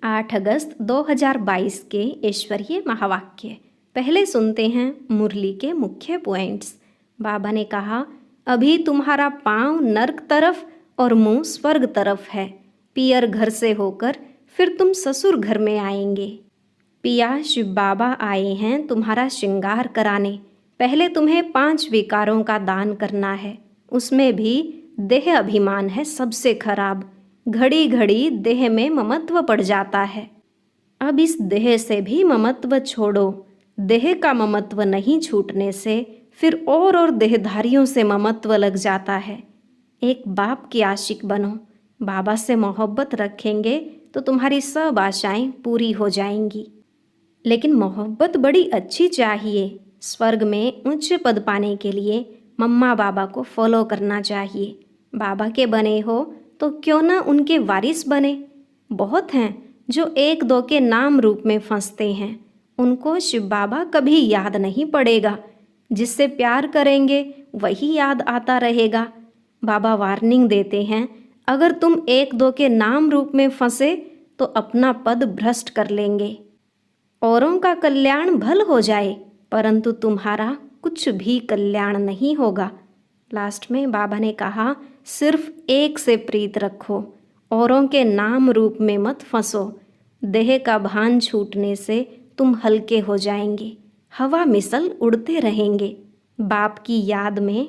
8 अगस्त 2022 के ईश्वरीय महावाक्य। पहले सुनते हैं मुरली के मुख्य पॉइंट्स। बाबा ने कहा, अभी तुम्हारा पांव नर्क तरफ और मुंह स्वर्ग तरफ है। पियर घर से होकर फिर तुम ससुर घर में आएंगे। पिया शिव बाबा आए हैं तुम्हारा श्रृंगार कराने। पहले तुम्हें 5 विकारों का दान करना है। उसमें भी देह अभिमान है सबसे खराब। घड़ी घड़ी देह में ममत्व पड़ जाता है। अब इस देह से भी ममत्व छोड़ो। देह का ममत्व नहीं छूटने से फिर और देहधारियों से ममत्व लग जाता है। एक बाप की आशिक बनो। बाबा से मोहब्बत रखेंगे तो तुम्हारी सब आशाएं पूरी हो जाएंगी। लेकिन मोहब्बत बड़ी अच्छी चाहिए। स्वर्ग में उच्च पद पाने के लिए मम्मा बाबा को फॉलो करना चाहिए। बाबा के बने हो तो क्यों ना उनके वारिस बने। बहुत हैं जो 1-2 के नाम रूप में फंसते हैं। उनको शिव बाबा कभी याद नहीं पड़ेगा। जिससे प्यार करेंगे वही याद आता रहेगा। बाबा वार्निंग देते हैं, अगर तुम 1-2 के नाम रूप में फंसे तो अपना पद भ्रष्ट कर लेंगे। औरों का कल्याण भल हो जाए परंतु तुम्हारा कुछ भी कल्याण नहीं होगा। लास्ट में बाबा ने कहा, सिर्फ एक से प्रीत रखो। औरों के नाम रूप में मत फंसो। देह का भान छूटने से तुम हल्के हो जाएंगे। हवा मिसल उड़ते रहेंगे। बाप की याद में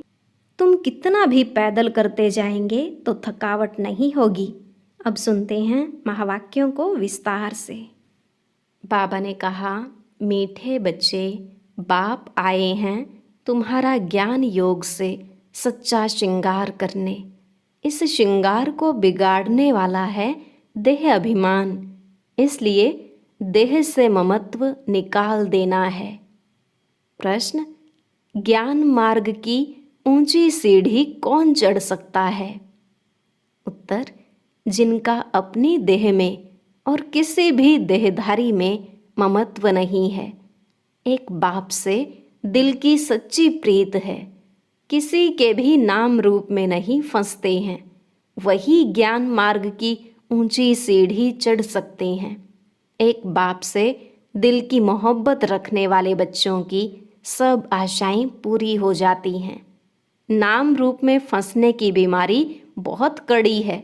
तुम कितना भी पैदल करते जाएंगे तो थकावट नहीं होगी। अब सुनते हैं महावाक्यों को विस्तार से। बाबा ने कहा, मीठे बच्चे, बाप आए हैं तुम्हारा ज्ञान योग से सच्चा श्रृंगार करने। इस श्रृंगार को बिगाड़ने वाला है देह अभिमान। इसलिए देह से ममत्व निकाल देना है। प्रश्न, ज्ञान मार्ग की ऊंची सीढ़ी कौन चढ़ सकता है? उत्तर, जिनका अपनी देह में और किसी भी देहधारी में ममत्व नहीं है। एक बाप से दिल की सच्ची प्रीत है। किसी के भी नाम रूप में नहीं फंसते हैं। वही ज्ञान मार्ग की ऊंची सीढ़ी चढ़ सकते हैं। एक बाप से दिल की मोहब्बत रखने वाले बच्चों की सब आशाएं पूरी हो जाती हैं। नाम रूप में फंसने की बीमारी बहुत कड़ी है।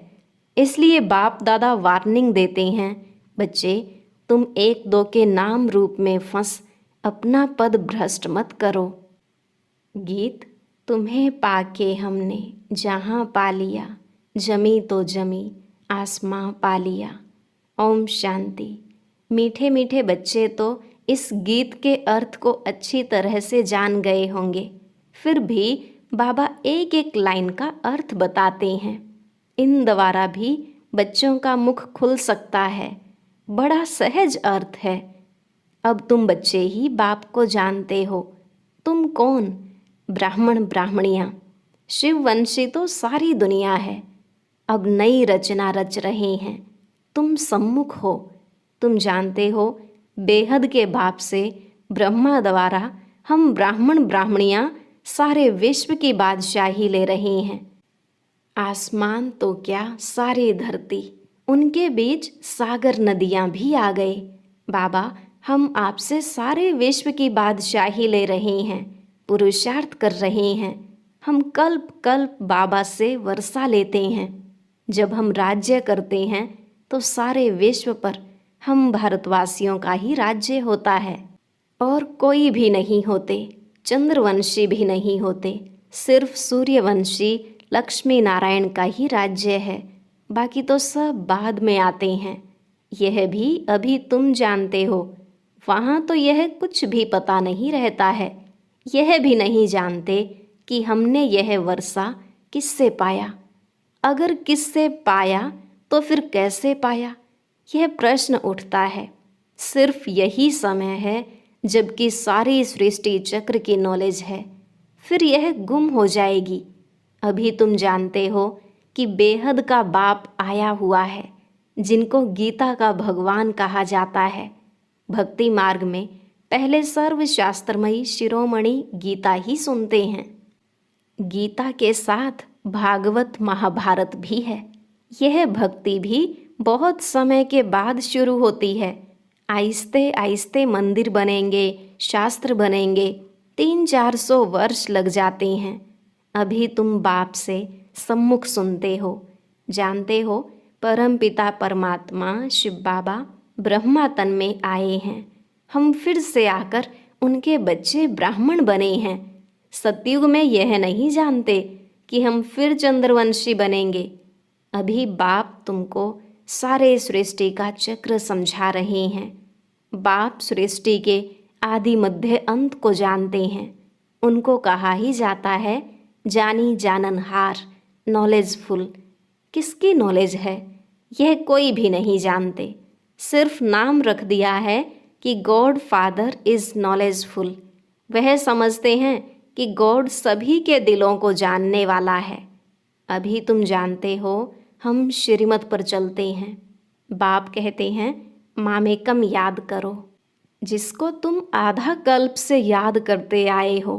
इसलिए बाप दादा वार्निंग देते हैं, बच्चे तुम 1-2 के नाम रूप में फंस अपना पद भ्रष्ट मत करो। गीत, तुम्हें पाके हमने जहाँ पा लिया, जमी तो जमी आसमां पा लिया। ओम शांति। मीठे मीठे बच्चे तो इस गीत के अर्थ को अच्छी तरह से जान गए होंगे। फिर भी बाबा एक एक लाइन का अर्थ बताते हैं। इन द्वारा भी बच्चों का मुख खुल सकता है। बड़ा सहज अर्थ है। अब तुम बच्चे ही बाप को जानते हो। तुम कौन? ब्राह्मण ब्राह्मणियाँ। शिववंशी तो सारी दुनिया है। अब नई रचना रच रहे हैं। तुम सम्मुख हो। तुम जानते हो बेहद के बाप से ब्रह्मा द्वारा हम ब्राह्मण ब्राह्मणियाँ सारे विश्व की बादशाही ले रहे हैं। आसमान तो क्या सारी धरती, उनके बीच सागर नदियाँ भी आ गए। बाबा हम आपसे सारे विश्व की बादशाही ले रहे हैं, पुरुषार्थ कर रहे हैं। हम कल्प कल्प बाबा से वर्षा लेते हैं। जब हम राज्य करते हैं तो सारे विश्व पर हम भारतवासियों का ही राज्य होता है और कोई भी नहीं होते। चंद्रवंशी भी नहीं होते। सिर्फ सूर्यवंशी लक्ष्मी नारायण का ही राज्य है। बाकी तो सब बाद में आते हैं। यह भी अभी तुम जानते हो। वहाँ तो यह कुछ भी पता नहीं रहता है। यह भी नहीं जानते कि हमने यह वर्षा किससे पाया। अगर किससे पाया तो फिर कैसे पाया, यह प्रश्न उठता है। सिर्फ यही समय है जबकि सारी सृष्टि चक्र की नॉलेज है, फिर यह गुम हो जाएगी। अभी तुम जानते हो कि बेहद का बाप आया हुआ है, जिनको गीता का भगवान कहा जाता है। भक्ति मार्ग में पहले सर्वशास्त्रमयी शिरोमणि गीता ही सुनते हैं। गीता के साथ भागवत महाभारत भी है। यह भक्ति भी बहुत समय के बाद शुरू होती है। आहिस्ते आहिस्ते मंदिर बनेंगे, शास्त्र बनेंगे, 300-400 वर्ष लग जाते हैं। अभी तुम बाप से सम्मुख सुनते हो, जानते हो परम पिता परमात्मा शिव बाबा ब्रह्मा तन में आए हैं। हम फिर से आकर उनके बच्चे ब्राह्मण बने हैं। सतयुग में यह नहीं जानते कि हम फिर चंद्रवंशी बनेंगे। अभी बाप तुमको सारे सृष्टि का चक्र समझा रहे हैं। बाप सृष्टि के आदि मध्य अंत को जानते हैं। उनको कहा ही जाता है जानी जाननहार, नॉलेजफुल। किसकी नॉलेज है यह कोई भी नहीं जानते। सिर्फ नाम रख दिया है कि गॉड फादर इज़ नॉलेजफुल। वह समझते हैं कि गॉड सभी के दिलों को जानने वाला है। अभी तुम जानते हो हम श्रीमत पर चलते हैं। बाप कहते हैं मामेकम याद करो, जिसको तुम आधा कल्प से याद करते आए हो।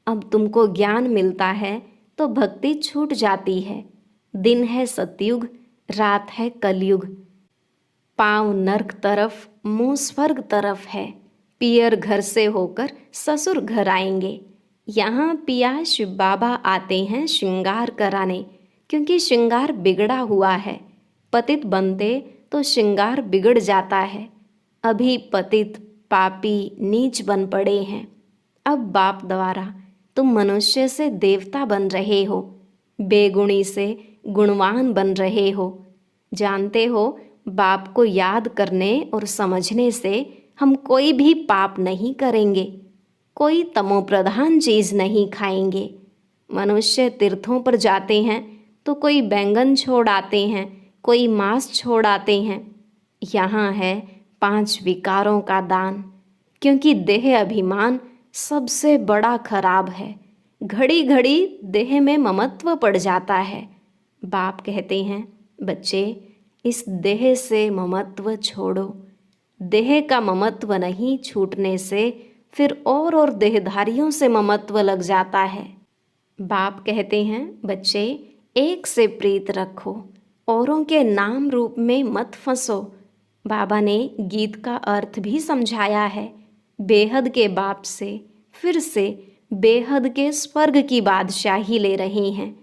अब तुमको ज्ञान मिलता है तो भक्ति छूट जाती है। दिन है सतयुग, रात है कलयुग। पाँव नर्क तरफ, मुँह स्वर्ग तरफ है। पियर घर से होकर ससुर घर आएंगे। यहाँ पिया शिव बाबा आते हैं श्रृंगार कराने, क्योंकि श्रृंगार बिगड़ा हुआ है। पतित बनते तो श्रृंगार बिगड़ जाता है। अभी पतित पापी नीच बन पड़े हैं। अब बाप द्वारा तुम मनुष्य से देवता बन रहे हो, बेगुणी से गुणवान बन रहे हो। जानते हो बाप को याद करने और समझने से हम कोई भी पाप नहीं करेंगे, कोई तमोप्रधान चीज़ नहीं खाएंगे। मनुष्य तीर्थों पर जाते हैं तो कोई बैंगन छोड़ आते हैं, कोई मांस छोड़ आते हैं। यहाँ है 5 विकारों का दान, क्योंकि देह अभिमान सबसे बड़ा खराब है। घड़ी घड़ी देह में ममत्व पड़ जाता है। बाप कहते हैं बच्चे इस देह से ममत्व छोड़ो। देह का ममत्व नहीं छूटने से फिर और देहधारियों से ममत्व लग जाता है। बाप कहते हैं बच्चे एक से प्रीत रखो, औरों के नाम रूप में मत फंसो। बाबा ने गीत का अर्थ भी समझाया है। बेहद के बाप से फिर से बेहद के स्वर्ग की बादशाही ले रहे हैं।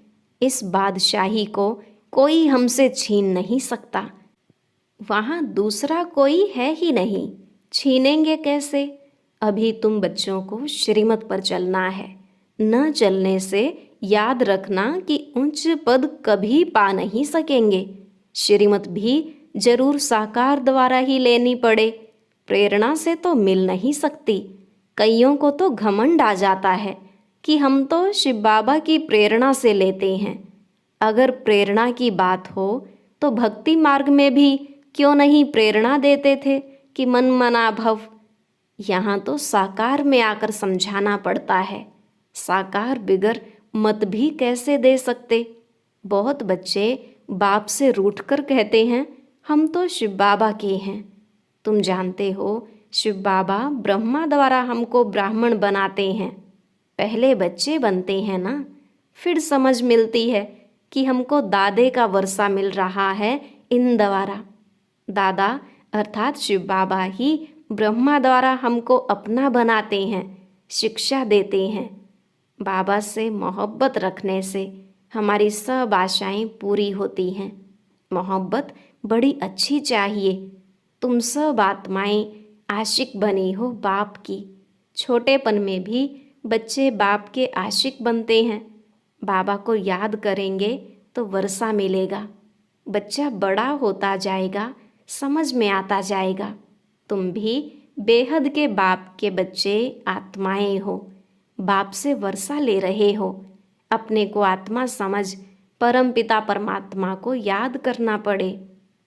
इस बादशाही को कोई हमसे छीन नहीं सकता। वहाँ दूसरा कोई है ही नहीं, छीनेंगे कैसे? अभी तुम बच्चों को श्रीमत पर चलना है। न चलने से याद रखना कि उच्च पद कभी पा नहीं सकेंगे। श्रीमत भी जरूर साकार द्वारा ही लेनी पड़े, प्रेरणा से तो मिल नहीं सकती। कईयों को तो घमंड आ जाता है कि हम तो शिव बाबा की प्रेरणा से लेते हैं। अगर प्रेरणा की बात हो तो भक्ति मार्ग में भी क्यों नहीं प्रेरणा देते थे कि मन मना भव। यहाँ तो साकार में आकर समझाना पड़ता है। साकार बिगर मत भी कैसे दे सकते। बहुत बच्चे बाप से रूठकर कहते हैं हम तो शिव बाबा के हैं। तुम जानते हो शिव बाबा ब्रह्मा द्वारा हमको ब्राह्मण बनाते हैं। पहले बच्चे बनते हैं ना, फिर समझ मिलती है कि हमको दादे का वर्षा मिल रहा है इन द्वारा। दादा अर्थात शिव बाबा ही ब्रह्मा द्वारा हमको अपना बनाते हैं, शिक्षा देते हैं। बाबा से मोहब्बत रखने से हमारी सब आशाएं पूरी होती हैं। मोहब्बत बड़ी अच्छी चाहिए। तुम सब आत्माएं आशिक बनी हो बाप की। छोटेपन में भी बच्चे बाप के आशिक बनते हैं। बाबा को याद करेंगे तो वर्षा मिलेगा। बच्चा बड़ा होता जाएगा, समझ में आता जाएगा। तुम भी बेहद के बाप के बच्चे आत्माएं हो, बाप से वर्षा ले रहे हो। अपने को आत्मा समझ परम पिता परमात्मा को याद करना पड़े।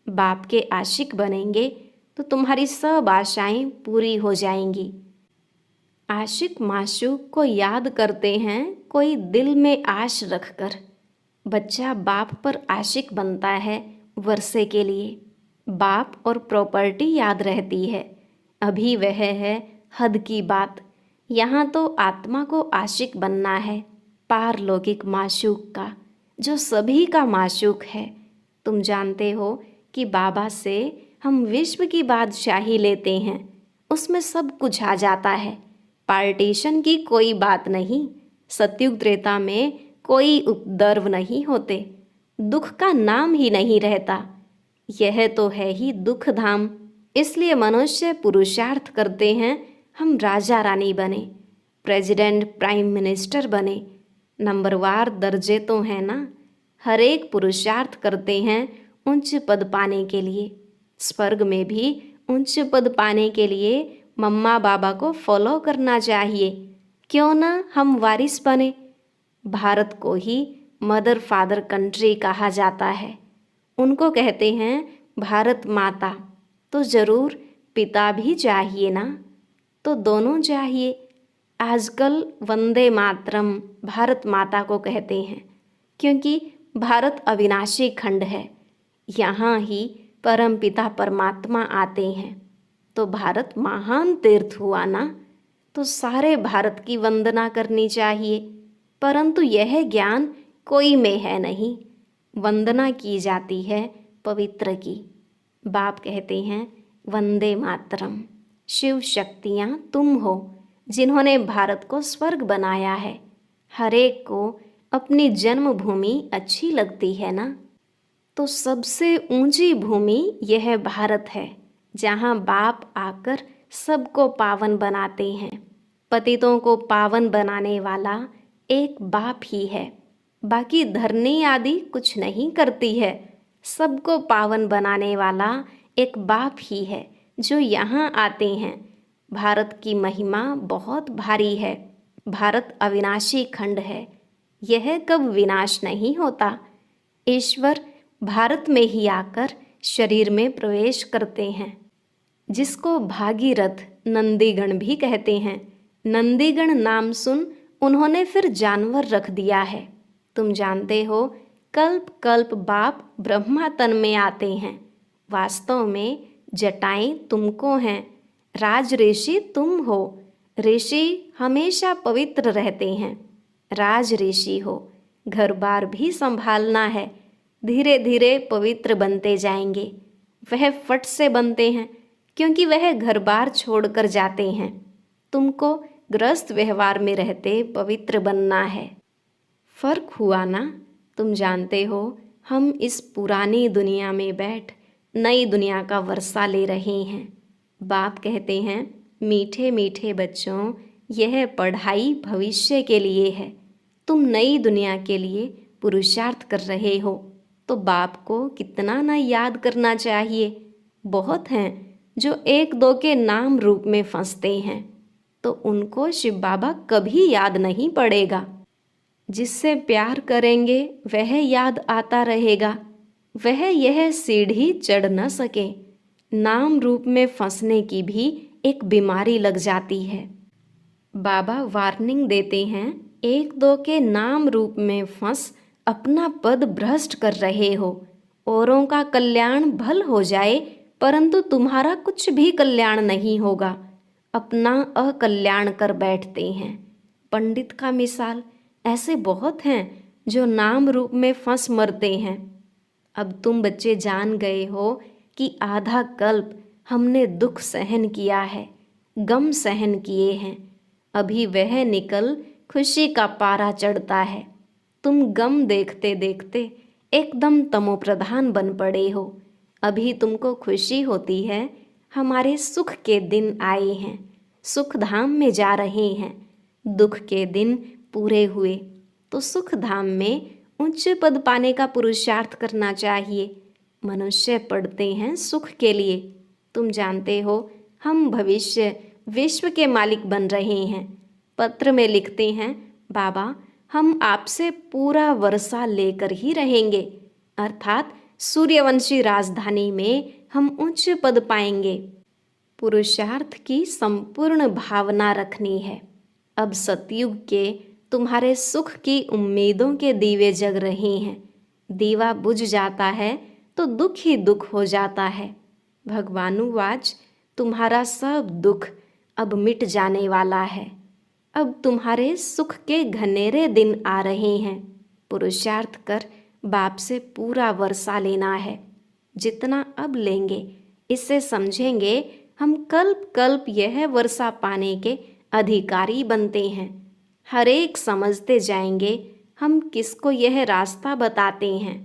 बाप के आशिक बनेंगे तो तुम्हारी सब आशाएं पूरी हो जाएंगी। आशिक माशूक को याद करते हैं कोई दिल में आश रखकर। बच्चा बाप पर आशिक बनता है वर्षे के लिए। बाप और प्रॉपर्टी याद रहती है। अभी वह है हद की बात। यहाँ तो आत्मा को आशिक बनना है पारलौकिक माशूक का, जो सभी का माशूक है। तुम जानते हो कि बाबा से हम विश्व की बादशाही लेते हैं, उसमें सब कुछ आ जाता है। पार्टीशन की कोई बात नहीं। सतयुग त्रेता में कोई उपद्रव नहीं होते, दुख का नाम ही नहीं रहता। यह तो है ही दुख धाम। इसलिए मनुष्य पुरुषार्थ करते हैं हम राजा रानी बने, प्रेसिडेंट प्राइम मिनिस्टर बने। नंबरवार दर्जे तो हैं ना। हर एक पुरुषार्थ करते हैं उच्च पद पाने के लिए। स्वर्ग में भी उच्च पद पाने के लिए मम्मा बाबा को फॉलो करना चाहिए। क्यों ना हम वारिस बने। भारत को ही मदर फादर कंट्री कहा जाता है। उनको कहते हैं भारत माता, तो ज़रूर पिता भी चाहिए ना। तो दोनों चाहिए। आजकल वंदे मातरम भारत माता को कहते हैं, क्योंकि भारत अविनाशी खंड है। यहाँ ही परम पिता परमात्मा आते हैं। तो भारत महान तीर्थ हुआ ना। तो सारे भारत की वंदना करनी चाहिए। परंतु यह ज्ञान कोई में है नहीं। वंदना की जाती है पवित्र की। बाप कहते हैं वंदे मातरम। शिव शक्तियाँ तुम हो जिन्होंने भारत को स्वर्ग बनाया है। हर एक को अपनी जन्मभूमि अच्छी लगती है ना। तो सबसे ऊंची भूमि यह भारत है, जहाँ बाप आकर सबको पावन बनाते हैं। पतितों को पावन बनाने वाला एक बाप ही है। बाकी धरनी आदि कुछ नहीं करती है। सबको पावन बनाने वाला एक बाप ही है जो यहाँ आते हैं। भारत की महिमा बहुत भारी है। भारत अविनाशी खंड है। यह कब विनाश नहीं होता। ईश्वर भारत में ही आकर शरीर में प्रवेश करते हैं, जिसको भागीरथ नंदीगण भी कहते हैं। नंदीगण नाम सुन उन्होंने फिर जानवर रख दिया है। तुम जानते हो कल्प कल्प बाप ब्रह्मा तन में आते हैं। वास्तव में जटाएं तुमको हैं। राज ऋषि तुम हो। ऋषि हमेशा पवित्र रहते हैं। राज ऋषि हो। घर बार भी संभालना है। धीरे धीरे पवित्र बनते जाएंगे। वह फट से बनते हैं, क्योंकि वह घर बार छोड़कर जाते हैं। तुमको गृहस्थ व्यवहार में रहते पवित्र बनना है। फर्क हुआ ना। तुम जानते हो हम इस पुरानी दुनिया में बैठ नई दुनिया का वर्षा ले रहे हैं। बाप कहते हैं मीठे मीठे बच्चों, यह पढ़ाई भविष्य के लिए है। तुम नई दुनिया के लिए पुरुषार्थ कर रहे हो, तो बाप को कितना न याद करना चाहिए। बहुत हैं जो एक दो के नाम रूप में फंसते हैं, तो उनको शिव बाबा कभी याद नहीं पड़ेगा। जिससे प्यार करेंगे वह याद आता रहेगा। वह यह सीढ़ी चढ़ न सके। नाम रूप में फंसने की भी एक बीमारी लग जाती है। बाबा वार्निंग देते हैं, एक दो के नाम रूप में फंस अपना पद भ्रष्ट कर रहे हो। औरों का कल्याण भल हो जाए, परंतु तुम्हारा कुछ भी कल्याण नहीं होगा। अपना अकल्याण कर बैठते हैं। पंडित का मिसाल ऐसे बहुत हैं जो नाम रूप में फंस मरते हैं। अब तुम बच्चे जान गए हो कि आधा कल्प हमने दुख सहन किया है, गम सहन किए हैं। अभी वह निकल खुशी का पारा चढ़ता है। तुम गम देखते देखते एकदम तमोप्रधान बन पड़े हो। अभी तुमको खुशी होती है हमारे सुख के दिन आए हैं, सुख धाम में जा रहे हैं। दुख के दिन पूरे हुए तो सुख धाम में उच्च पद पाने का पुरुषार्थ करना चाहिए। मनुष्य पढ़ते हैं सुख के लिए। तुम जानते हो हम भविष्य विश्व के मालिक बन रहे हैं। पत्र में लिखते हैं, बाबा हम आपसे पूरा वर्षा लेकर ही रहेंगे, अर्थात सूर्यवंशी राजधानी में हम उच्च पद पाएंगे। पुरुषार्थ की संपूर्ण भावना रखनी है। अब सतयुग के तुम्हारे सुख की उम्मीदों के दीवे जग रहे हैं। दीवा बुझ जाता है तो दुख ही दुख हो जाता है। भगवानुवाच, तुम्हारा सब दुख अब मिट जाने वाला है। अब तुम्हारे सुख के घनेरे दिन आ रहे हैं। पुरुषार्थ कर बाप से पूरा वर्षा लेना है। जितना अब लेंगे, इससे समझेंगे हम कल्प कल्प यह वर्षा पाने के अधिकारी बनते हैं। हर एक समझते जाएंगे हम किसको यह रास्ता बताते हैं।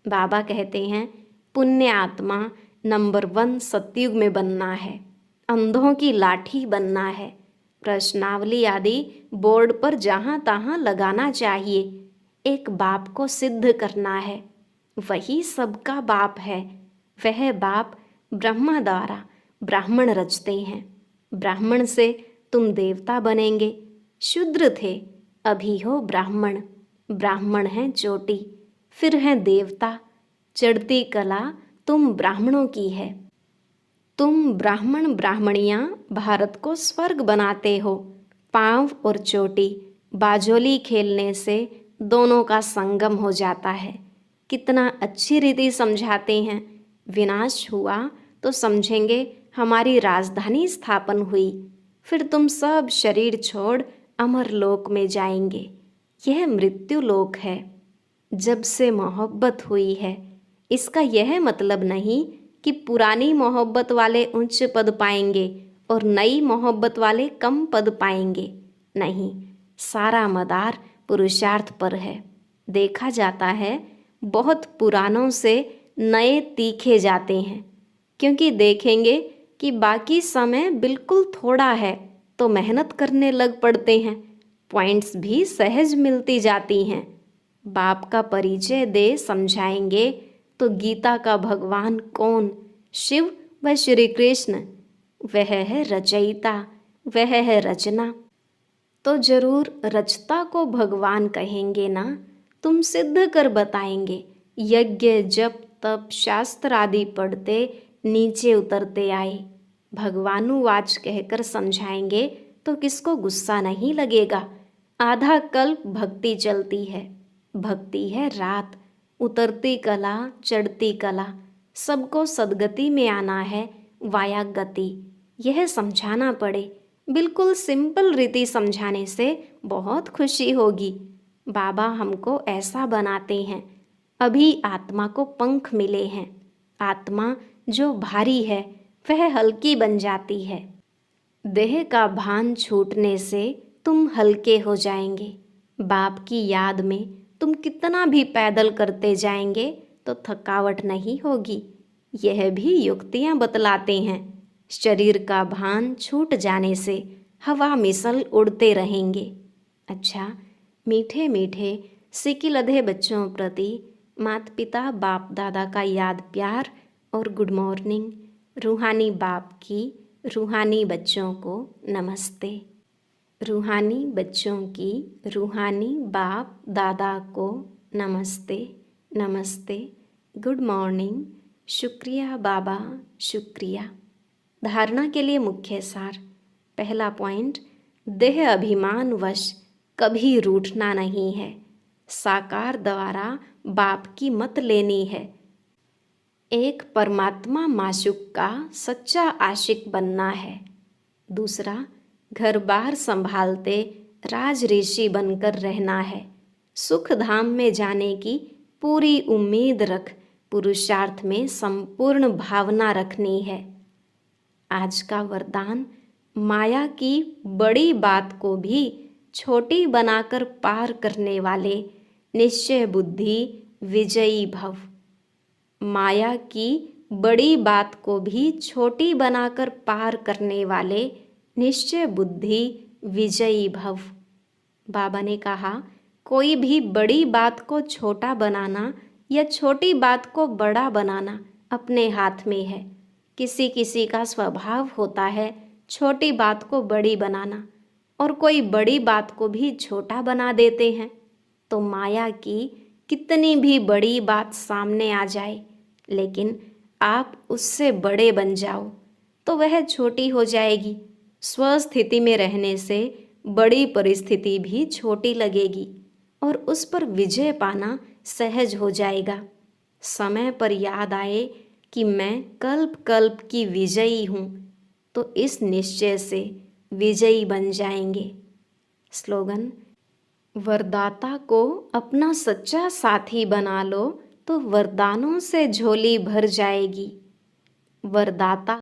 बाबा कहते हैं पुण्य आत्मा नंबर 1 सतयुग में बनना है, अंधों की लाठी बनना है, प्रश्नावली आदि बोर्ड पर जहाँ तहाँ लगाना चाहिए। एक बाप को सिद्ध करना है, वही सबका बाप है। वह बाप ब्रह्मा द्वारा ब्राह्मण रचते हैं। ब्राह्मण से तुम देवता बनेंगे। शूद्र थे, अभी हो ब्राह्मण। ब्राह्मण हैं चोटी, फिर हैं देवता। चढ़ती कला तुम ब्राह्मणों की है। तुम ब्राह्मण ब्राह्मणियाँ भारत को स्वर्ग बनाते हो। पाँव और चोटी बाजोली खेलने से दोनों का संगम हो जाता है। कितना अच्छी रीति समझाते हैं। विनाश हुआ तो समझेंगे हमारी राजधानी स्थापन हुई। फिर तुम सब शरीर छोड़ अमर लोक में जाएंगे। यह मृत्यु लोक है। जब से मोहब्बत हुई है, इसका यह मतलब नहीं कि पुरानी मोहब्बत वाले उच्च पद पाएंगे और नई मोहब्बत वाले कम पद पाएंगे। नहीं, सारा मदार पुरुषार्थ पर है। देखा जाता है बहुत पुरानों से नए तीखे जाते हैं, क्योंकि देखेंगे कि बाकी समय बिल्कुल थोड़ा है तो मेहनत करने लग पड़ते हैं। पॉइंट्स भी सहज मिलती जाती हैं। बाप का परिचय दे समझाएंगे तो गीता का भगवान कौन? शिव व श्री कृष्ण। वह है रचयिता, वह है रचना। तो जरूर रचता को भगवान कहेंगे ना। तुम सिद्ध कर बताएंगे। यज्ञ जप तप शास्त्र आदि पढ़ते नीचे उतरते आए। भगवानुवाच कहकर समझाएंगे तो किसको गुस्सा नहीं लगेगा। आधा कल्प भक्ति चलती है। भक्ति है रात, उतरती कला चढ़ती कला। सबको सदगति में आना है, वाया गति। यह समझाना पड़े। बिल्कुल सिंपल रीति समझाने से बहुत खुशी होगी। बाबा हमको ऐसा बनाते हैं। अभी आत्मा को पंख मिले हैं। आत्मा जो भारी है वह हल्की बन जाती है। देह का भान छूटने से तुम हल्के हो जाएंगे। बाप की याद में तुम कितना भी पैदल करते जाएंगे तो थकावट नहीं होगी। यह भी युक्तियाँ बतलाते हैं। शरीर का भान छूट जाने से हवा मिसल उड़ते रहेंगे। अच्छा, मीठे मीठे सिकिलधे बच्चों प्रति माता पिता बाप दादा का याद प्यार और गुड मॉर्निंग। रूहानी बाप की रूहानी बच्चों को नमस्ते। रूहानी बच्चों की रूहानी बाप दादा को नमस्ते नमस्ते। Good morning. शुक्रिया बाबा, शुक्रिया। धारणा के लिए मुख्य सार। पहला पॉइंट, देह अभिमान वश कभी रूठना नहीं है। साकार द्वारा बाप की मत लेनी है। एक परमात्मा माशूक का सच्चा आशिक बनना है। दूसरा, घर बार संभालते राज ऋषि बनकर रहना है। सुख धाम में जाने की पूरी उम्मीद रख पुरुषार्थ में संपूर्ण भावना रखनी है। आज का वरदान, माया की बड़ी बात को भी छोटी बनाकर पार करने वाले निश्चय बुद्धि विजयी भव। माया की बड़ी बात को भी छोटी बनाकर पार करने वाले निश्चय बुद्धि विजयी भव। बाबा ने कहा, कोई भी बड़ी बात को छोटा बनाना या छोटी बात को बड़ा बनाना अपने हाथ में है। किसी किसी का स्वभाव होता है छोटी बात को बड़ी बनाना, और कोई बड़ी बात को भी छोटा बना देते हैं। तो माया की कितनी भी बड़ी बात सामने आ जाए, लेकिन आप उससे बड़े बन जाओ तो वह छोटी हो जाएगी। स्वस्थिति में रहने से बड़ी परिस्थिति भी छोटी लगेगी और उस पर विजय पाना सहज हो जाएगा। समय पर याद आए कि मैं कल्प कल्प की विजयी हूँ, तो इस निश्चय से विजयी बन जाएंगे। स्लोगन, वरदाता को अपना सच्चा साथी बना लो तो वरदानों से झोली भर जाएगी। वरदाता